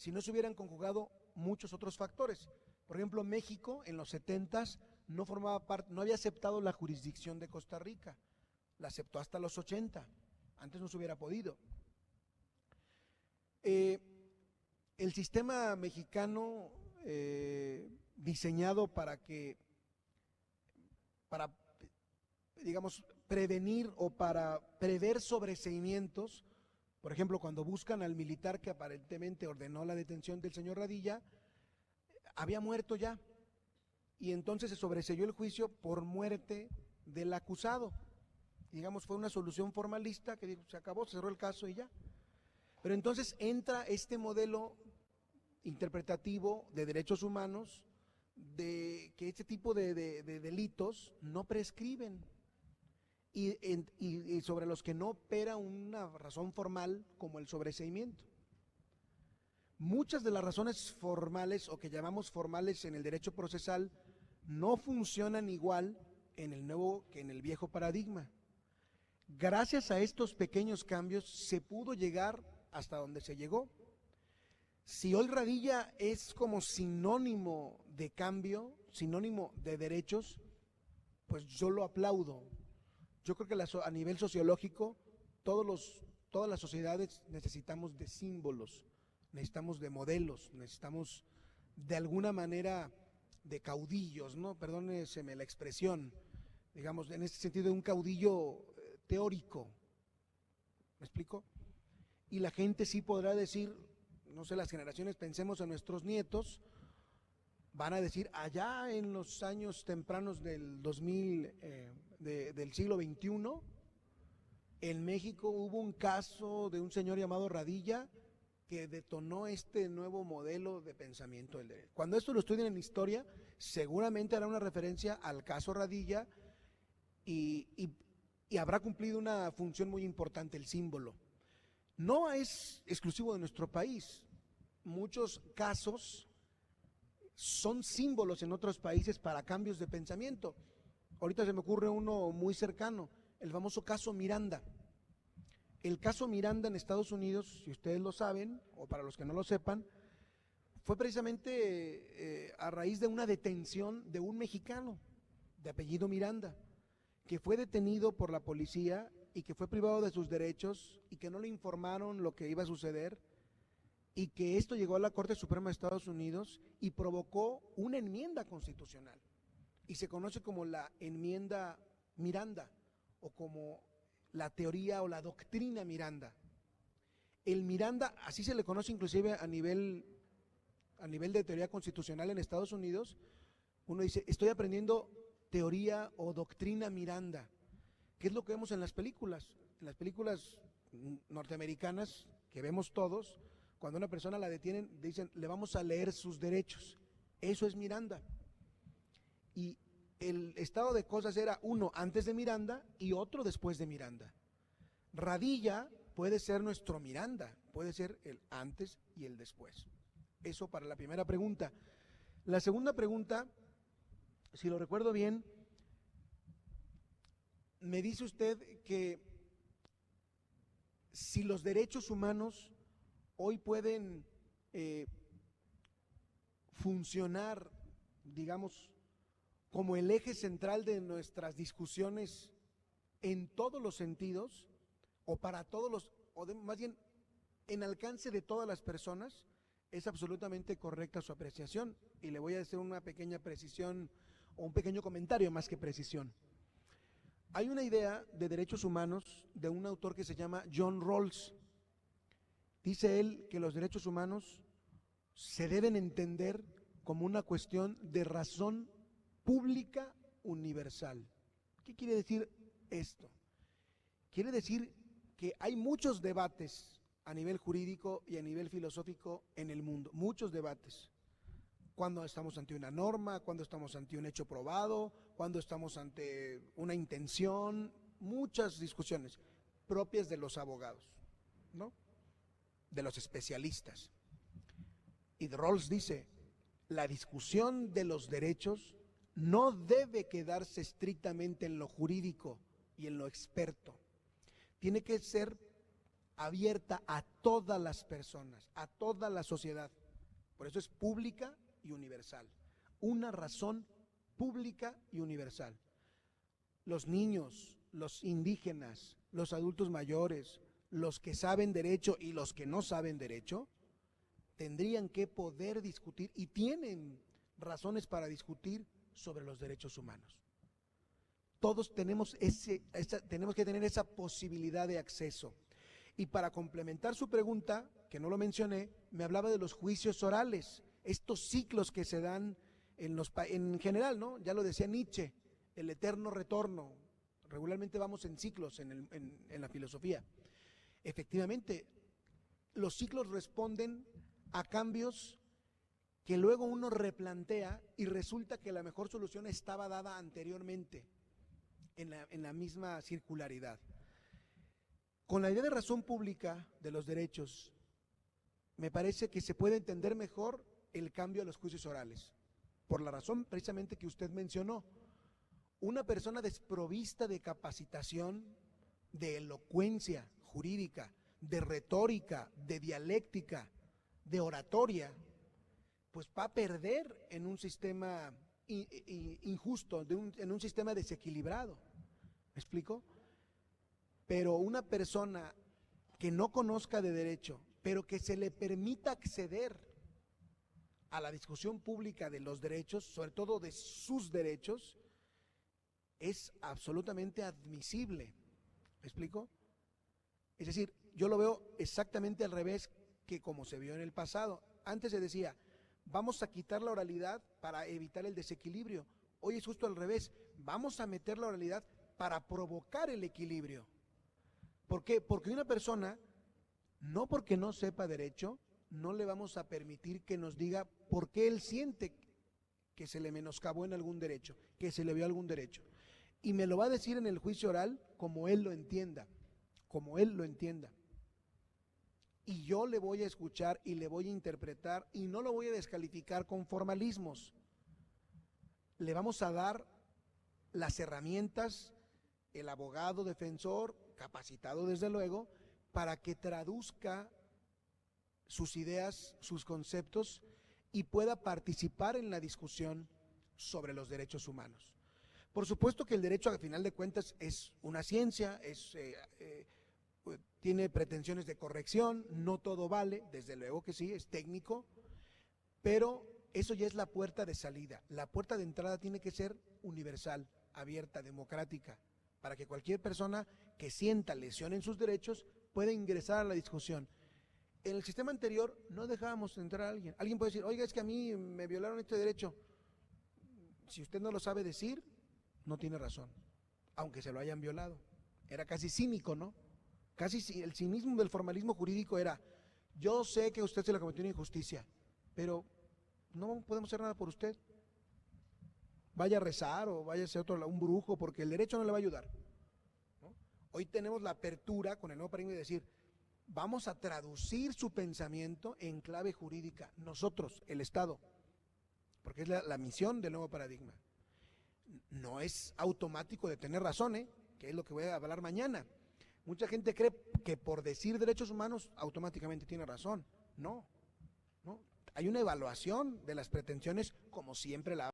si no se hubieran conjugado muchos otros factores. Por ejemplo, México en los 70s no formaba parte, no había aceptado la jurisdicción de Costa Rica, la aceptó hasta los 80, antes no se hubiera podido. El sistema mexicano diseñado para digamos, prevenir o para prever sobreseimientos, por ejemplo, cuando buscan al militar que aparentemente ordenó la detención del señor Radilla, había muerto ya, y entonces se sobreseyó el juicio por muerte del acusado. Digamos, fue una solución formalista que dijo, se acabó, se cerró el caso y ya. Pero entonces entra este modelo interpretativo de derechos humanos, de que este tipo de delitos no prescriben y sobre los que no opera una razón formal como el sobreseimiento. Muchas de las razones formales o que llamamos formales en el derecho procesal no funcionan igual en el nuevo que en el viejo paradigma. Gracias a estos pequeños cambios se pudo llegar hasta donde se llegó. Si hoy Radilla es como sinónimo de cambio, sinónimo de derechos, pues yo lo aplaudo. Yo creo que a nivel sociológico todas las sociedades necesitamos de símbolos, necesitamos de modelos, necesitamos de alguna manera de caudillos, ¿no? Perdóneseme la expresión, digamos, en este sentido de un caudillo teórico. ¿Me explico? Y la gente sí podrá decir, no sé, las generaciones, pensemos en nuestros nietos, van a decir, allá en los años tempranos del 2000, del siglo XXI, en México hubo un caso de un señor llamado Radilla que detonó este nuevo modelo de pensamiento del derecho. Cuando esto lo estudien en historia, seguramente hará una referencia al caso Radilla y habrá cumplido una función muy importante, el símbolo. No es exclusivo de nuestro país. Muchos casos son símbolos en otros países para cambios de pensamiento. Ahorita se me ocurre uno muy cercano, el famoso caso Miranda. El caso Miranda en Estados Unidos, si ustedes lo saben, o para los que no lo sepan, fue precisamente a raíz de una detención de un mexicano de apellido Miranda, que fue detenido por la policía y que fue privado de sus derechos y que no le informaron lo que iba a suceder, y que esto llegó a la Corte Suprema de Estados Unidos y provocó una enmienda constitucional y se conoce como la enmienda Miranda o como la teoría o la doctrina Miranda. El Miranda, así se le conoce inclusive a nivel de teoría constitucional en Estados Unidos. Uno dice, estoy aprendiendo teoría o doctrina Miranda. ¿Qué es lo que vemos en las películas? En las películas norteamericanas que vemos todos, cuando una persona la detienen, dicen, le vamos a leer sus derechos. Eso es Miranda. Y el estado de cosas era uno antes de Miranda y otro después de Miranda. Radilla puede ser nuestro Miranda, puede ser el antes y el después. Eso para la primera pregunta. La segunda pregunta, si lo recuerdo bien, me dice usted que si los derechos humanos hoy pueden funcionar, digamos, como el eje central de nuestras discusiones en todos los sentidos, o para todos los, más bien en alcance de todas las personas, es absolutamente correcta su apreciación. Y le voy a hacer una pequeña precisión o un pequeño comentario más que precisión. Hay una idea de derechos humanos de un autor que se llama John Rawls. Dice él que los derechos humanos se deben entender como una cuestión de razón pública universal. ¿Qué quiere decir esto? Quiere decir que hay muchos debates a nivel jurídico y a nivel filosófico en el mundo, muchos debates. Cuando estamos ante una norma, cuando estamos ante un hecho probado, cuando estamos ante una intención, muchas discusiones propias de los abogados, ¿no? De los especialistas. Y Rawls dice, la discusión de los derechos no debe quedarse estrictamente en lo jurídico y en lo experto. Tiene que ser abierta a todas las personas, a toda la sociedad. Por eso es pública y universal. Una razón pública y universal. Los niños, los indígenas, los adultos mayores, los que saben derecho y los que no saben derecho, tendrían que poder discutir y tienen razones para discutir sobre los derechos humanos. Todos tenemos tenemos que tener esa posibilidad de acceso. Y para complementar su pregunta, que no lo mencioné, me hablaba de los juicios orales, estos ciclos que se dan en general, ¿no? Ya lo decía Nietzsche, el eterno retorno. Regularmente vamos en ciclos en la filosofía. Efectivamente, los ciclos responden a cambios que luego uno replantea y resulta que la mejor solución estaba dada anteriormente en la misma circularidad. Con la idea de razón pública de los derechos, me parece que se puede entender mejor el cambio a los juicios orales, por la razón precisamente que usted mencionó. Una persona desprovista de capacitación, de elocuencia jurídica, de retórica, de dialéctica, de oratoria, pues va a perder en un sistema injusto, en un sistema desequilibrado. ¿Me explico? Pero una persona que no conozca de derecho, pero que se le permita acceder a la discusión pública de los derechos, sobre todo de sus derechos, es absolutamente admisible. ¿Me explico? Es decir, yo lo veo exactamente al revés que como se vio en el pasado. Antes se decía, vamos a quitar la oralidad para evitar el desequilibrio. Hoy es justo al revés, vamos a meter la oralidad para provocar el equilibrio. ¿Por qué? Porque una persona, no porque no sepa derecho, no le vamos a permitir que nos diga por qué él siente que se le menoscabó en algún derecho, que se le vio algún derecho. Y me lo va a decir en el juicio oral como él lo entienda, como él lo entienda. Y yo le voy a escuchar y le voy a interpretar y no lo voy a descalificar con formalismos. Le vamos a dar las herramientas, el abogado defensor, capacitado desde luego, para que traduzca sus ideas, sus conceptos y pueda participar en la discusión sobre los derechos humanos. Por supuesto que el derecho, al final de cuentas, es una ciencia, tiene pretensiones de corrección, no todo vale, desde luego que sí, es técnico, pero eso ya es la puerta de salida. La puerta de entrada tiene que ser universal, abierta, democrática, para que cualquier persona que sienta lesión en sus derechos pueda ingresar a la discusión. En el sistema anterior no dejábamos entrar a alguien. Alguien puede decir, oiga, es que a mí me violaron este derecho. Si usted no lo sabe decir, no tiene razón, aunque se lo hayan violado. Era casi cínico, ¿no? Casi el cinismo del formalismo jurídico era, yo sé que a usted se le cometió una injusticia, pero no podemos hacer nada por usted. Vaya a rezar o vaya a ser un brujo, porque el derecho no le va a ayudar, ¿no? Hoy tenemos la apertura con el nuevo paradigma de decir, vamos a traducir su pensamiento en clave jurídica, nosotros, el Estado, porque es la misión del nuevo paradigma. No es automático de tener razón, que es lo que voy a hablar mañana. Mucha gente cree que por decir derechos humanos automáticamente tiene razón. No, no. Hay una evaluación de las pretensiones, como siempre la